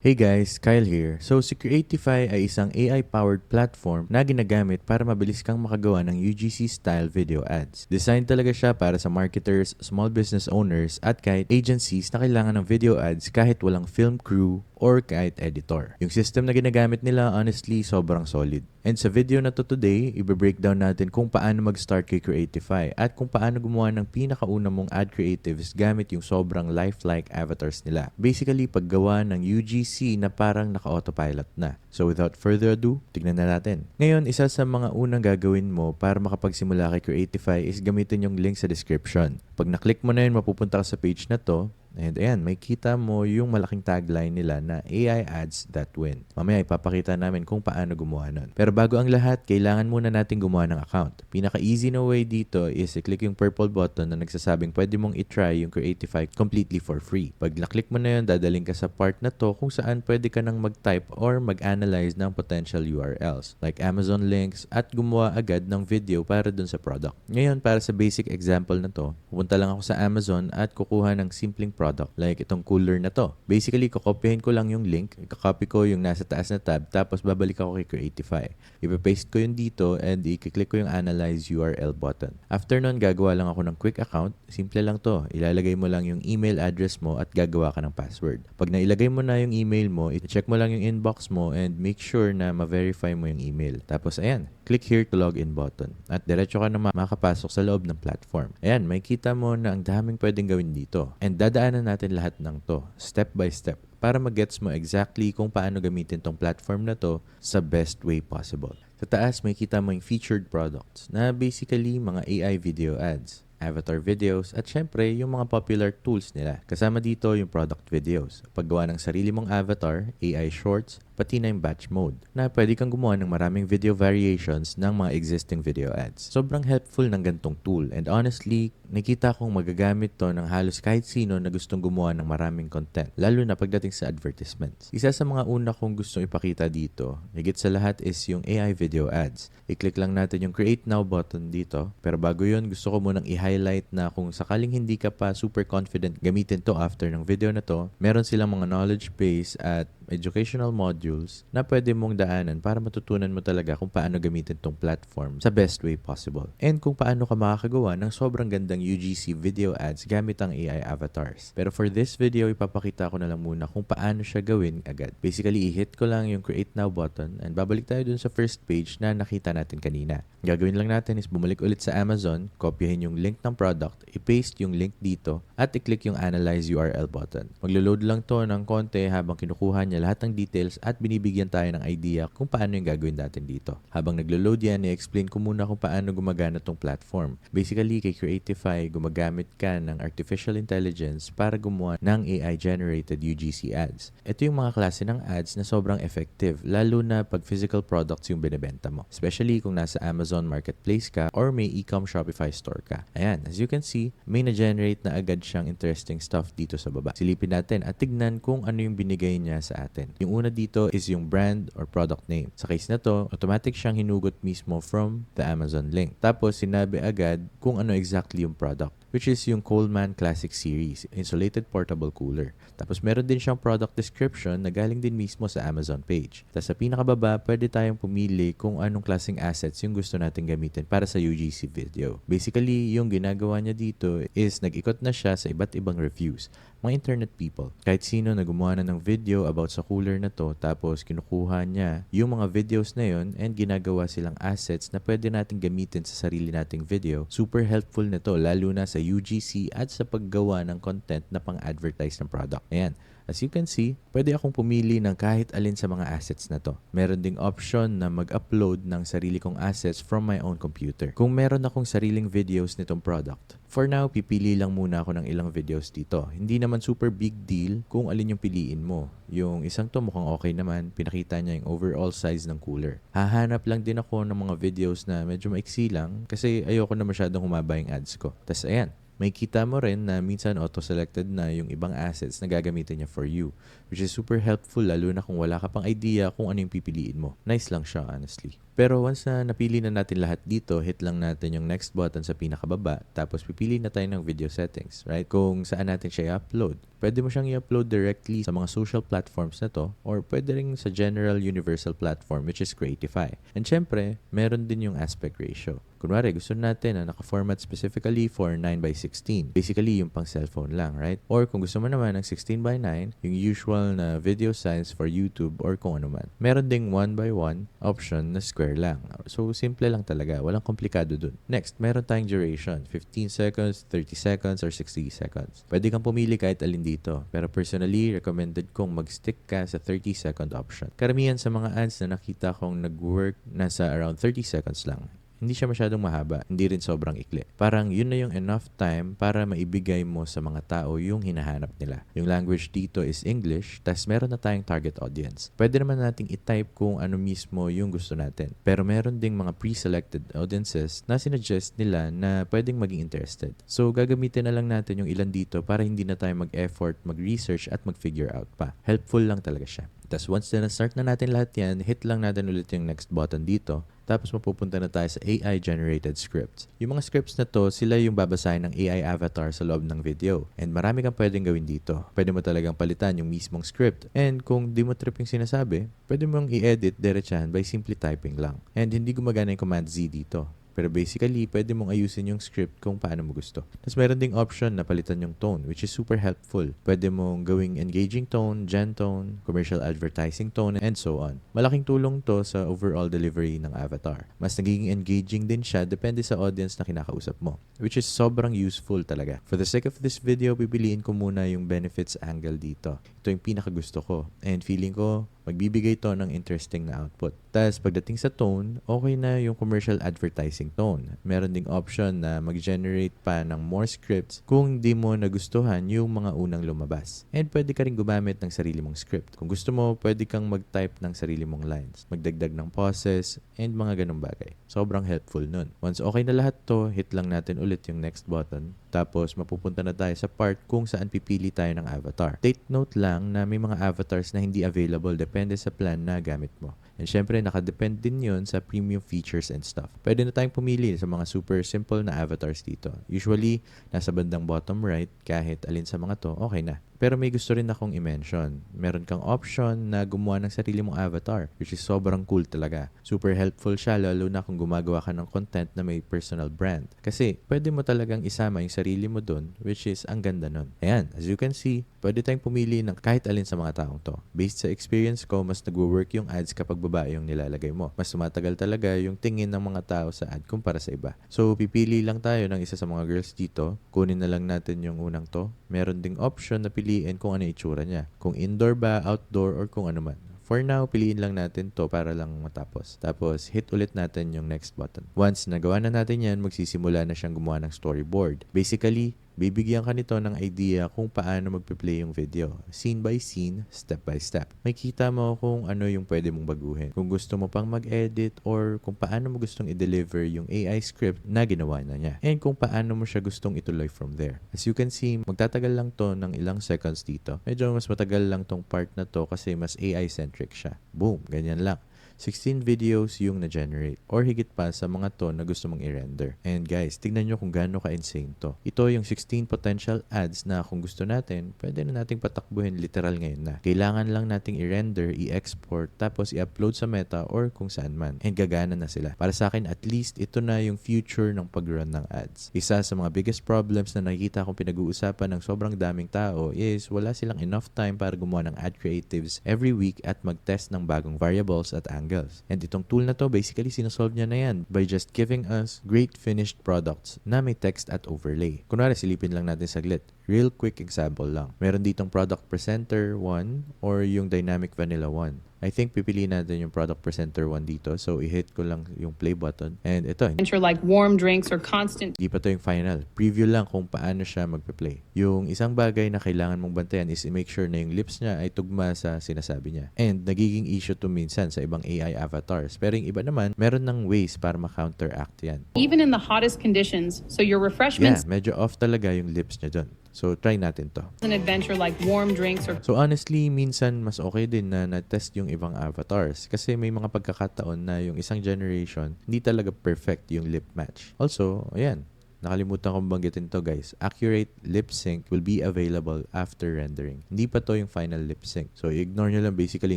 Hey guys, Kyle here. So si Creatify ay isang AI-powered platform na ginagamit para mabilis kang makagawa ng UGC-style video ads. Designed talaga siya para sa marketers, small business owners, at kahit agencies na kailangan ng video ads kahit walang film crew or kahit editor. Yung system na ginagamit nila, honestly, sobrang solid. And sa video na to today, i-breakdown natin kung paano mag-start kay Creatify at kung paano gumawa ng pinakauna mong ad creatives gamit yung sobrang lifelike avatars nila. Basically, paggawa ng UGC na parang naka-autopilot na. So without further ado, tignan na natin. Ngayon, isa sa mga unang gagawin mo para makapagsimula kay Creatify is gamitin yung link sa description. Pag na-click mo na yun, mapupunta ka sa page na to. And ayan, may kita mo yung malaking tagline nila na AI ads that win. Mamaya ipapakita namin kung paano gumawa nun. Pero bago ang lahat, kailangan muna natin gumawa ng account. Pinaka-easy na way dito is i-click yung purple button na nagsasabing pwede mong i-try yung Creatify completely for free. Pag na-click mo na yun, dadaling ka sa part na to kung saan pwede ka nang mag-type or mag-analyze ng potential URLs like Amazon links at gumawa agad ng video para dun sa product. Ngayon, para sa basic example na to, pupunta lang ako sa Amazon at kukuha ng simpleng product like itong cooler na to. Basically, kokopyahin ko lang yung link, ikakopy ko yung nasa taas na tab, tapos babalik ako kay Creatify. Ipapaste ko yun dito and i-click ko yung Analyze URL button. After nun, gagawa lang ako ng quick account. Simple lang to. Ilalagay mo lang yung email address mo at gagawa ka ng password. Pag nailagay mo na yung email mo, i-check mo lang yung inbox mo and make sure na ma-verify mo yung email. Tapos ayan, click here to login button. At diretso ka na makapasok sa loob ng platform. Ayan, may kita mo na ang daming pwedeng gawin dito. And dadaanan natin lahat ng to, step by step, para mag-gets mo exactly kung paano gamitin tong platform na to sa best way possible. Sa taas, may kita mo yung featured products na basically mga AI video ads, avatar videos, at syempre yung mga popular tools nila. Kasama dito yung product videos, paggawa ng sarili mong avatar, AI shorts, pati na yung batch mode, na pwede kang gumawa ng maraming video variations ng mga existing video ads. Sobrang helpful ng gantong tool and honestly, nakita kong magagamit to ng halos kahit sino na gustong gumawa ng maraming content, lalo na pagdating sa advertisements. Isa sa mga una kong gustong ipakita dito, higit sa lahat is yung AI video ads. I-click lang natin yung Create Now button dito, pero bago yun, gusto ko munang i-highlight na kung sakaling hindi ka pa super confident gamitin to after ng video na to, meron silang mga knowledge base at educational modules na pwede mong daanan para matutunan mo talaga kung paano gamitin tong platform sa best way possible. And kung paano ka makakagawa ng sobrang gandang UGC video ads gamit ang AI avatars. Pero for this video, ipapakita ko na lang muna kung paano siya gawin agad. Basically, i-hit ko lang yung Create Now button and babalik tayo dun sa first page na nakita natin kanina. Gagawin lang natin is bumalik ulit sa Amazon, kopyahin yung link ng product, i-paste yung link dito, at i-click yung Analyze URL button. Maglo-load lang to ng konti habang kinukuha niya lahat ng details at binibigyan tayo ng idea kung paano yung gagawin natin dito. Habang naglo-load yan, i-explain ko muna kung paano gumagana tong platform. Basically, kay Creatify, gumagamit ka ng artificial intelligence para gumawa ng AI-generated UGC ads. Ito yung mga klase ng ads na sobrang effective, lalo na pag physical products yung binibenta mo. Especially kung nasa Amazon Marketplace ka or may e-com Shopify store ka. Ayan, as you can see, may na-generate na agad siyang interesting stuff dito sa baba. Silipin natin at tignan kung ano yung binigay niya sa atin. Yung una dito is yung brand or product name. Sa case na to, automatic siyang hinugot mismo from the Amazon link. Tapos sinabi agad kung ano exactly yung product, which is yung Coleman Classic Series, insulated portable cooler. Tapos meron din siyang product description na galing din mismo sa Amazon page. Tapos sa pinakababa, pwede tayong pumili kung anong klaseng assets yung gusto natin gamitin para sa UGC video. Basically, yung ginagawa niya dito is nag-ikot na siya sa iba't ibang reviews. Mga internet people, kahit sino na gumawa na ng video about sa cooler na to, tapos kinukuha niya yung mga videos na yon and ginagawa silang assets na pwede natin gamitin sa sarili nating video. Super helpful nito, lalo na sa UGC at sa paggawa ng content na pang-advertise ng product. Ayan. As you can see, pwede akong pumili ng kahit alin sa mga assets na to. Meron ding option na mag-upload ng sarili kong assets from my own computer. Kung meron akong sariling videos nitong product, for now, pipili lang muna ako ng ilang videos dito. Hindi naman super big deal kung alin yung piliin mo. Yung isang to mukhang okay naman, pinakita niya yung overall size ng cooler. Hahanap lang din ako ng mga videos na medyo maiksi lang kasi ayoko na masyadong humaba yung ads ko. Tas ayan, may kita mo rin na minsan auto-selected na yung ibang assets na gagamitin niya for you, which is super helpful lalo na kung wala ka pang idea kung ano yung pipiliin mo. Nice lang siya, honestly. Pero once na napili na natin lahat dito, hit lang natin yung next button sa pinakababa, tapos pipili na tayo ng video settings, right? Kung saan natin siya i-upload. Pwede mo siyang i-upload directly sa mga social platforms na to or pwede rin sa general universal platform which is Creatify. And syempre, meron din yung aspect ratio. Kunwari, gusto natin na naka-format specifically for 9:16. Basically, yung pang cellphone lang, right? Or kung gusto mo naman ng 16:9, yung usual na video size for YouTube or kung ano man. Meron ding 1:1 option na square lang. So, simple lang talaga. Walang komplikado dun. Next, meron tayong duration. 15 seconds, 30 seconds, or 60 seconds. Pwede kang pumili kahit alin dito. Pero personally, recommended kong mag-stick ka sa 30-second option. Karamihan sa mga ads na nakita kong nag-work nasa around 30 seconds lang. Hindi siya masyadong mahaba, hindi rin sobrang ikli. Parang yun na yung enough time para maibigay mo sa mga tao yung hinahanap nila. Yung language dito is English, tas meron na tayong target audience. Pwede naman nating i-type kung ano mismo yung gusto natin. Pero meron ding mga pre-selected audiences na sinuggest nila na pwedeng maging interested. So gagamitin na lang natin yung ilan dito para hindi na tayo mag-effort, mag-research at mag-figure out pa. Helpful lang talaga siya. Tapos once na start na natin lahat yan, hit lang natin ulit yung next button dito. Tapos mapupunta na tayo sa AI-generated scripts. Yung mga scripts na to, sila yung babasahin ng AI avatar sa loob ng video. And marami kang pwedeng gawin dito. Pwede mo talagang palitan yung mismong script. And kung di mo trip yung sinasabi, pwede mong i-edit diretsahan by simply typing lang. And hindi gumagana yung Command Z dito. Pero basically, pwede mong ayusin yung script kung paano mo gusto. Tapos meron ding option na palitan yung tone, which is super helpful. Pwede mong gawing engaging tone, gen tone, commercial advertising tone, and so on. Malaking tulong to sa overall delivery ng avatar. Mas nagiging engaging din siya depende sa audience na kinakausap mo, which is sobrang useful talaga. For the sake of this video, pipiliin ko muna yung benefits angle dito. Ito yung pinakagusto ko. And feeling ko, magbibigay to ng interesting na output. Tapos pagdating sa tone, okay na yung commercial advertising tone. Meron ding option na mag-generate pa ng more scripts kung di mo nagustuhan yung mga unang lumabas. And pwede ka rin gumamit ng sarili mong script. Kung gusto mo, pwede kang mag-type ng sarili mong lines, magdagdag ng pauses, and mga ganung bagay. Sobrang helpful nun. Once okay na lahat to, hit lang natin ulit yung next button. Tapos mapupunta na tayo sa part kung saan pipili tayo ng avatar. Take note lang na may mga avatars na hindi available depende sa plan na gamit mo. And syempre, nakadepend din yun sa premium features and stuff. Pwede na tayong pumili sa mga super simple na avatars dito. Usually, nasa bandang bottom right, kahit alin sa mga to, okay na. Pero may gusto rin akong i-mention. Meron kang option na gumawa ng sarili mong avatar, which is sobrang cool talaga. Super helpful siya lalo na kung gumagawa ka ng content na may personal brand. Kasi pwede mo talagang isama yung sarili mo dun, which is ang ganda nun. Ayan, as you can see, pwede tayong pumili ng kahit alin sa mga taong to. Based sa experience ko, mas nag-work yung ads kapag babae yung nilalagay mo. Mas tumatagal talaga yung tingin ng mga tao sa ad kumpara sa iba. So, pipili lang tayo ng isa sa mga girls dito. Kunin na lang natin yung unang to. Meron ding option na piliin kung ano itsura niya. Kung indoor ba, outdoor, or kung ano man. For now, piliin lang natin to para lang matapos. Tapos, hit ulit natin yung next button. Once nagawa na natin yan, magsisimula na siyang gumawa ng storyboard. Basically, bibigyan ka nito ng idea kung paano magpe-play yung video. Scene by scene, step by step. Makikita mo kung ano yung pwede mong baguhin. Kung gusto mo pang mag-edit or kung paano mo gustong i-deliver yung AI script na ginawa na niya. And kung paano mo siya gustong ituloy from there. As you can see, magtatagal lang to ng ilang seconds dito. Medyo mas matagal lang tong part na to kasi mas AI-centric siya. Boom, ganyan lang. 16 videos yung na-generate or higit pa sa mga to na gusto mong i-render. And guys, tignan nyo kung gaano ka-insane to. Ito yung 16 potential ads na kung gusto natin, pwede na nating patakbuhin literal ngayon na. Kailangan lang nating i-render, i-export, tapos i-upload sa Meta or kung saan man. And gagana na sila. Para sa akin, at least ito na yung future ng pag-run ng ads. Isa sa mga biggest problems na nakikita kong pinag-uusapan ng sobrang daming tao is wala silang enough time para gumawa ng ad creatives every week at mag-test ng bagong variables at angles. And itong tool na to, basically sinosolve niya na yan by just giving us great finished products na may text at overlay. Kunwari, silipin lang natin saglit. Real quick example lang. Meron ditong product presenter 1 or yung dynamic vanilla 1. I think pipiliin natin yung product presenter 1 dito. So, i-hit ko lang yung play button. And ito. Like warm drinks or constant. Di pa to yung final. Preview lang kung paano siya magpe-play. Yung isang bagay na kailangan mong bantayan is i-make sure na yung lips niya ay tugma sa sinasabi niya. And nagiging issue to minsan sa ibang AI avatars. Pero yung iba naman, meron ng ways para ma-counteract yan. Even in the hottest conditions, so your refreshments. Yeah, medyo off talaga yung lips niya dun. So, try natin to. An adventure like warm drinks or... So, honestly, minsan mas okay din na na-test yung ibang avatars. Kasi may mga pagkakataon na yung isang generation, hindi talaga perfect yung lip match. Also, ayan, nakalimutan kong banggitin to guys. Accurate lip sync will be available after rendering. Hindi pa to yung final lip sync. So ignore nyo lang basically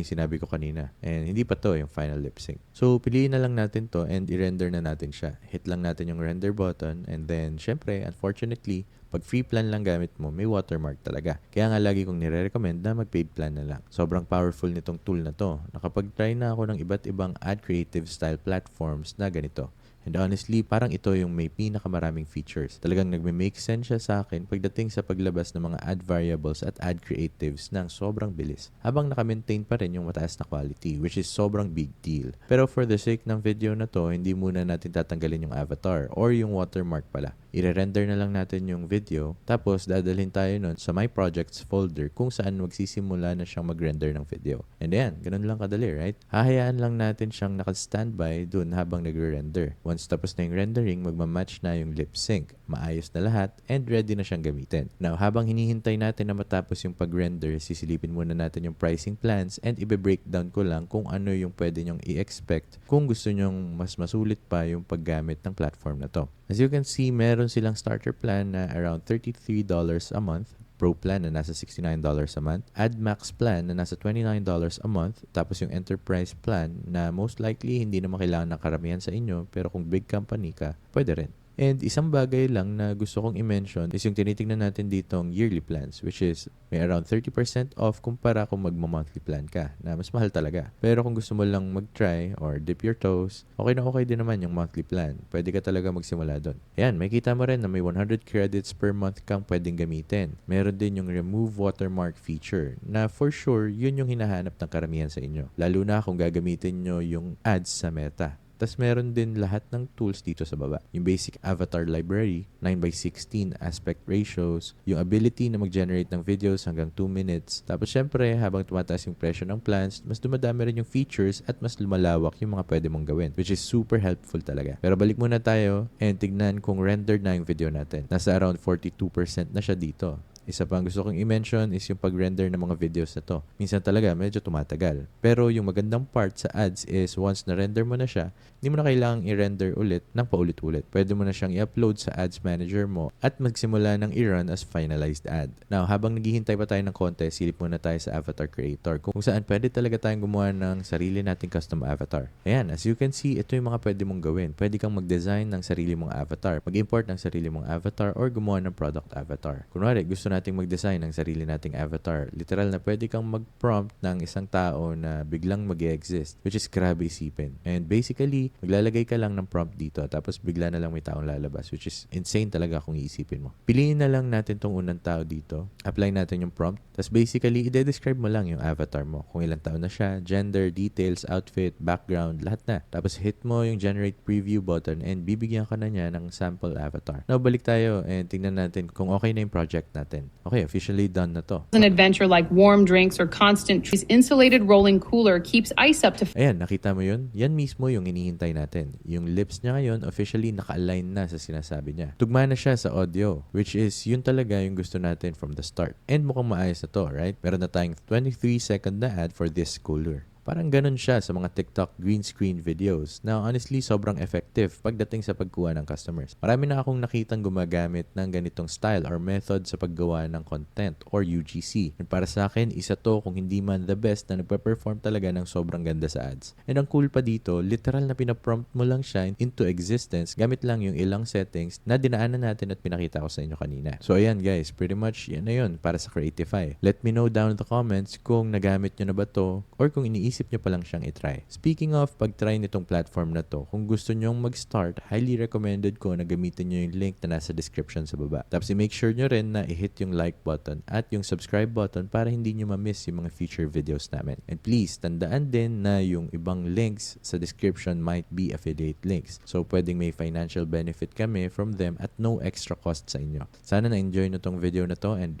yung sinabi ko kanina. And hindi pa to yung final lip sync. So piliin na lang natin to and i-render na natin siya. Hit lang natin yung render button and then syempre, unfortunately, pag free plan lang gamit mo, may watermark talaga. Kaya nga lagi kong nire-recommend na mag-paid plan na lang. Sobrang powerful nitong tool na to. Nakapag-try na ako ng iba't ibang ad creative style platforms na ganito. And honestly, parang ito yung may pinakamaraming features. Talagang nagme-make sense siya sa akin pagdating sa paglabas ng mga ad variables at ad creatives ng sobrang bilis. Habang naka-maintain pa rin yung mataas na quality, which is sobrang big deal. Pero for the sake ng video na to, hindi muna natin tatanggalin yung avatar or yung watermark pala. I-render na lang natin yung video, tapos dadalhin tayo nun sa My Projects folder kung saan magsisimula na siyang mag-render ng video. And yan, ganun lang kadali, right? Hahayaan lang natin siyang naka-standby dun habang nagre-render. Once tapos na yung rendering, magmamatch na yung lip sync. Maayos na lahat and ready na siyang gamitin. Now, habang hinihintay natin na matapos yung pag-render, sisilipin muna natin yung pricing plans and ibe-breakdown ko lang kung ano yung pwede nyong i-expect kung gusto nyong mas masulit pa yung paggamit ng platform na to. As you can see, meron silang starter plan na around $33 a month, Pro plan na nasa $69 a month, Ad Max plan na nasa $29 a month, tapos yung Enterprise plan na most likely hindi naman kailangan ng karamihan sa inyo, pero kung big company ka, pwede rin. And isang bagay lang na gusto kong i-mention is yung tinitingnan natin ditong yearly plans, which is may around 30% off kumpara kung magma-monthly plan ka, na mas mahal talaga. Pero kung gusto mo lang mag-try or dip your toes, okay na okay din naman yung monthly plan. Pwede ka talaga magsimula doon. Ayan, makita mo rin na may 100 credits per month kang pwedeng gamitin. Meron din yung remove watermark feature na for sure, yun yung hinahanap ng karamihan sa inyo. Lalo na kung gagamitin nyo yung ads sa Meta. Tapos meron din lahat ng tools dito sa baba. Yung basic avatar library, 9:16 aspect ratios, yung ability na mag-generate ng videos hanggang 2 minutes. Tapos syempre, habang tumataas yung presyo ng plans, mas dumadami rin yung features at mas lumalawak yung mga pwede mong gawin, which is super helpful talaga. Pero balik muna tayo and tignan kung rendered na yung video natin. Nasa around 42% na siya dito. Isa pang gusto kong i-mention is yung pag-render ng mga videos na to. Minsan talaga medyo tumatagal. Pero yung magandang part sa ads is once na-render mo na siya, hindi mo na kailangang i-render ulit ng paulit-ulit. Pwede mo na siyang i-upload sa ads manager mo at magsimula ng i-run as finalized ad. Now, habang naghihintay pa tayo ng konti, silip muna tayo sa Avatar Creator kung saan pwede talaga tayong gumawa ng sarili nating custom avatar. Ayan, as you can see, ito yung mga pwede mong gawin. Pwede kang mag-design ng sarili mong avatar, mag-import ng sarili mong avatar, or gumawa ng product avatar. Kunwari, gusto nating mag-design ng sarili nating avatar. Literal na pwede kang mag-prompt ng isang tao na biglang mag-exist, which is grabe isipin. And basically, maglalagay ka lang ng prompt dito tapos bigla na lang may taong lalabas, which is insane talaga kung iisipin mo. Piliin na lang natin tong unang tao dito. Apply natin yung prompt. Tapos basically, i-describe mo lang yung avatar mo. Kung ilang taon na siya, gender, details, outfit, background, lahat na. Tapos hit mo yung generate preview button and bibigyan ka na niya ng sample avatar. Now, balik tayo and tingnan natin kung okay na yung project natin. Okay, officially done na to. An adventure like warm drinks or constant trees. Insulated rolling cooler keeps ice up to Ayan, nakita mo yun? Yan mismo yung hinihintay natin. Yung lips niya ngayon, officially naka-align na sa sinasabi niya. Tugma na siya sa audio, which is yun talaga yung gusto natin from the start. And mukhang maayos na to, right? Meron na tayong 23-second na ad for this cooler. Parang ganun siya sa mga TikTok green screen videos. Now, honestly, sobrang effective pagdating sa pagkuha ng customers. Marami na akong nakitang gumagamit ng ganitong style or method sa paggawa ng content or UGC. And para sa akin, isa to kung hindi man the best na nagpe-perform talaga ng sobrang ganda sa ads. And ang cool pa dito, literal na pinaprompt mo lang siya into existence gamit lang yung ilang settings na dinaanan natin at pinakita ko sa inyo kanina. So, ayan guys, pretty much yan na yun para sa Creatify. Let me know down in the comments kung nagamit nyo na ba to or kung iniisip nyo pa lang siyang itry. Speaking of pag-try nitong platform na to, kung gusto nyong mag-start, highly recommended ko na gamitin nyo yung link na nasa description sa baba. Tapos i-make sure nyo rin na i-hit yung like button at yung subscribe button para hindi nyo ma-miss yung mga future videos namin. And please, tandaan din na yung ibang links sa description might be affiliate links. So, pwedeng may financial benefit kami from them at no extra cost sa inyo. Sana na-enjoy nyo tong video na to and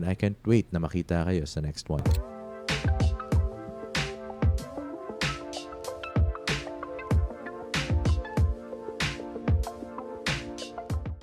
I can't wait na makita kayo sa next one.